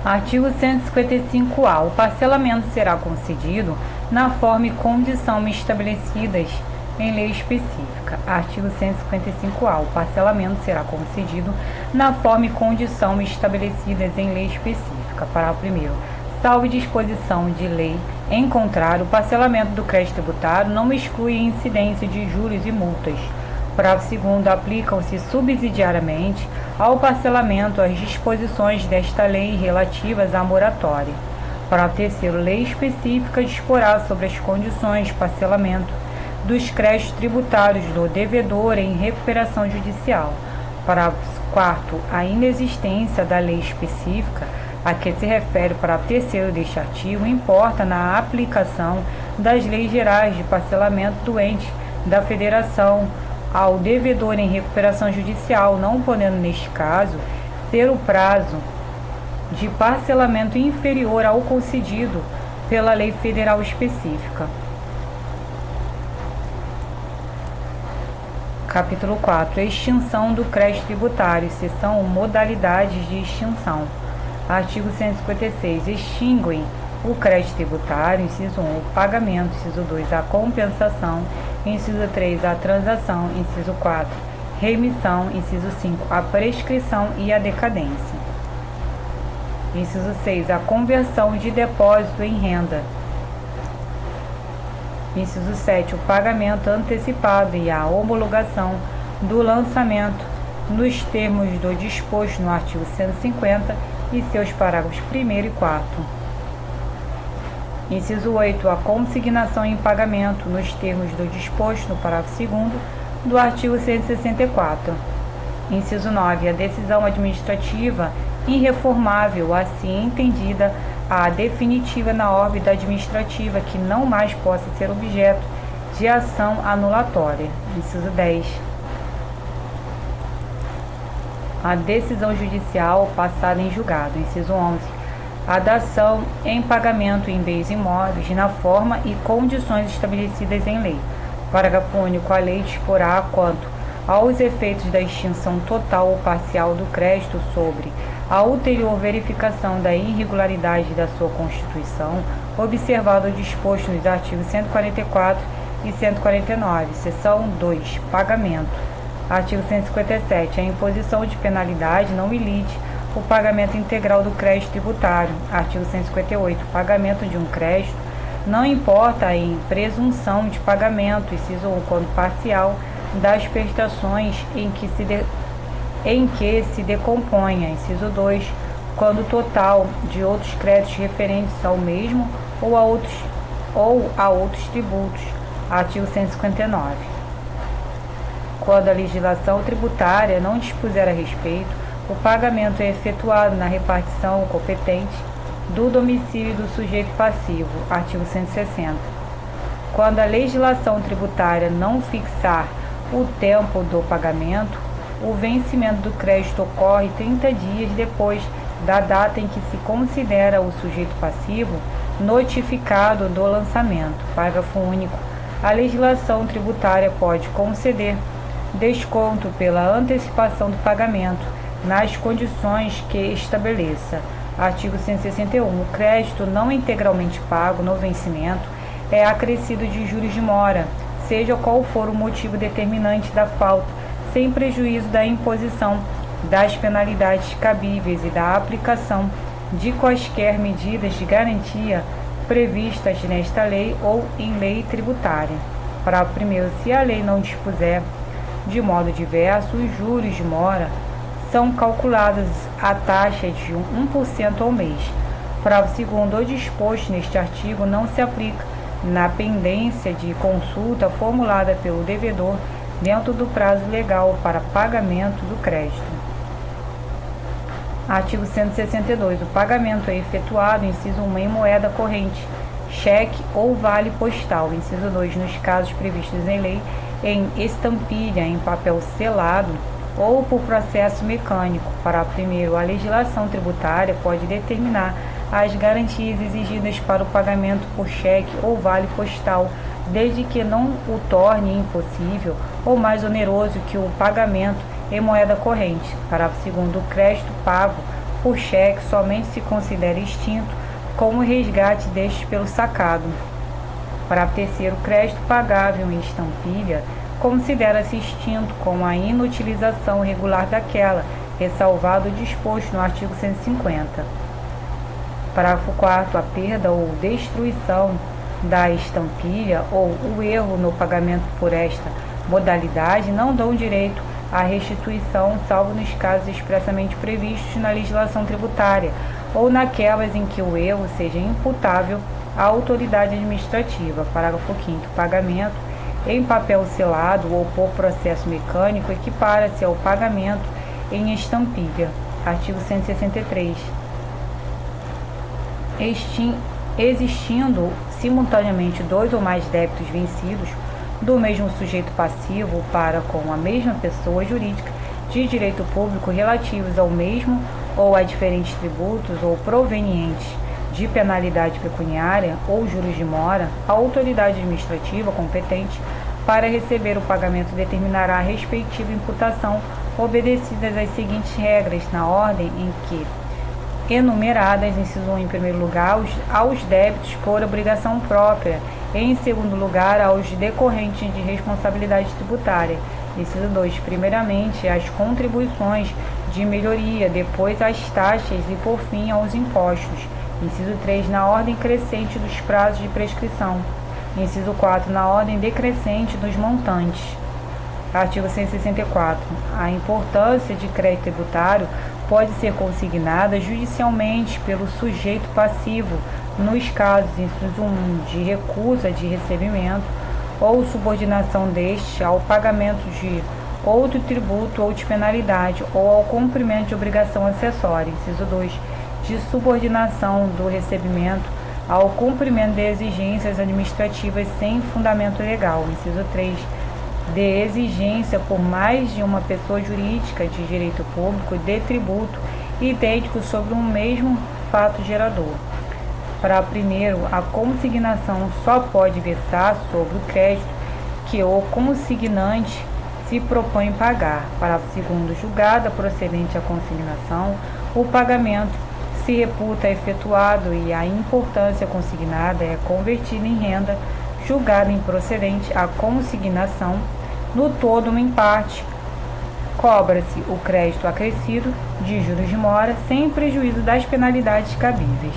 Artigo 155-A. O parcelamento será concedido na forma e condição estabelecidas em lei específica. Artigo 155-A. O parcelamento será concedido na forma e condição estabelecidas em lei específica. Parágrafo 1º. Salvo disposição de lei em contrário, o parcelamento do crédito tributário não exclui a incidência de juros e multas. Parágrafo 2º. Aplicam-se subsidiariamente ao parcelamento as disposições desta lei relativas à moratória. Parágrafo 3º. Lei específica disporá sobre as condições de parcelamento dos créditos tributários do devedor em recuperação judicial. Parágrafo 4º. A inexistência da lei específica a que se refere o parágrafo 3º deste artigo importa na aplicação das leis gerais de parcelamento do ente da Federação ao devedor em recuperação judicial, não podendo, neste caso, ser o prazo de parcelamento inferior ao concedido pela lei federal específica. Capítulo 4. Extinção do crédito tributário, seção modalidades de extinção. Artigo 156. Extinguem o crédito tributário, inciso 1, o pagamento, inciso 2, a compensação, inciso 3, a transação, inciso 4, remissão, inciso 5, a prescrição e a decadência. Inciso 6, a conversão de depósito em renda. Inciso 7, o pagamento antecipado e a homologação do lançamento nos termos do disposto no artigo 150 e seus parágrafos 1º e 4º. Inciso 8, a consignação em pagamento nos termos do disposto no parágrafo 2º do artigo 164. Inciso 9, a decisão administrativa irreformável, assim entendida a definitiva na órbita administrativa que não mais possa ser objeto de ação anulatória. Inciso 10, a decisão judicial passada em julgado. Inciso 11, a dação em pagamento em bens imóveis na forma e condições estabelecidas em lei. Parágrafo único. A lei disporá quanto aos efeitos da extinção total ou parcial do crédito sobre a ulterior verificação da irregularidade da sua constituição, observado o disposto nos artigos 144 e 149, seção 2, pagamento. Artigo 157. A imposição de penalidade não ilite o pagamento integral do crédito tributário. Artigo 158. O pagamento de um crédito não importa em presunção de pagamento, inciso 1, quando parcial, das prestações em que se decomponha, inciso 2, quando total de outros créditos referentes ao mesmo ou a outros tributos. Artigo 159. Quando a legislação tributária não dispuser a respeito, o pagamento é efetuado na repartição competente do domicílio do sujeito passivo. Artigo 160. Quando a legislação tributária não fixar o tempo do pagamento, o vencimento do crédito ocorre 30 dias depois da data em que se considera o sujeito passivo notificado do lançamento. Parágrafo único. A legislação tributária pode conceder desconto pela antecipação do pagamento nas condições que estabeleça. Artigo 161. O crédito não integralmente pago no vencimento é acrescido de juros de mora, seja qual for o motivo determinante da falta, sem prejuízo da imposição das penalidades cabíveis e da aplicação de quaisquer medidas de garantia previstas nesta lei ou em lei tributária. Parágrafo 1º. Se a lei não dispuser de modo diverso, os juros de mora são calculados a taxa de 1% ao mês. Parágrafo 2º. O disposto neste artigo não se aplica na pendência de consulta formulada pelo devedor dentro do prazo legal para pagamento do crédito. Artigo 162. O pagamento é efetuado, inciso 1, em moeda corrente, cheque ou vale postal. Inciso 2, nos casos previstos em lei, em estampilha, em papel selado ou por processo mecânico. Parágrafo 1º. A legislação tributária pode determinar as garantias exigidas para o pagamento por cheque ou vale postal, desde que não o torne impossível ou mais oneroso que o pagamento em moeda corrente. Parágrafo 2º. O crédito pago por cheque somente se considera extinto como o resgate destes pelo sacado. Para terceiro crédito pagável em estampilha, considera-se extinto com a inutilização regular daquela, ressalvado o disposto no artigo 150. Parágrafo 4º. A perda ou destruição da estampilha ou o erro no pagamento por esta modalidade não dão direito à restituição, salvo nos casos expressamente previstos na legislação tributária ou naquelas em que o erro seja imputável à autoridade administrativa. Parágrafo 5º. Pagamento em papel selado ou por processo mecânico equipara-se ao pagamento em estampilha. Artigo 163. Existindo simultaneamente dois ou mais débitos vencidos do mesmo sujeito passivo para com a mesma pessoa jurídica de direito público relativos ao mesmo ou a diferentes tributos ou provenientes de penalidade pecuniária ou juros de mora, a autoridade administrativa competente para receber o pagamento determinará a respectiva imputação, obedecidas as seguintes regras, na ordem em que enumeradas. Inciso 1, em primeiro lugar, aos débitos por obrigação própria, em segundo lugar, aos decorrentes de responsabilidade tributária. Inciso 2, primeiramente, as contribuições de melhoria, depois as taxas e, por fim, aos impostos. Inciso 3, na ordem crescente dos prazos de prescrição. Inciso 4, na ordem decrescente dos montantes. Artigo 164. A importância de crédito tributário pode ser consignada judicialmente pelo sujeito passivo nos casos, inciso 1, de recusa de recebimento ou subordinação deste ao pagamento de outro tributo ou de penalidade ou ao cumprimento de obrigação acessória. Inciso 2, de subordinação do recebimento ao cumprimento de exigências administrativas sem fundamento legal. Inciso 3, de exigência por mais de uma pessoa jurídica de direito público de tributo idêntico sobre um mesmo fato gerador. Para primeiro, a consignação só pode versar sobre o crédito que o consignante se propõe pagar. Para segundo, julgada procedente a consignação, o pagamento se reputa efetuado e a importância consignada é convertida em renda, julgada improcedente a consignação, no todo ou em parte, cobra-se o crédito acrescido de juros de mora, sem prejuízo das penalidades cabíveis.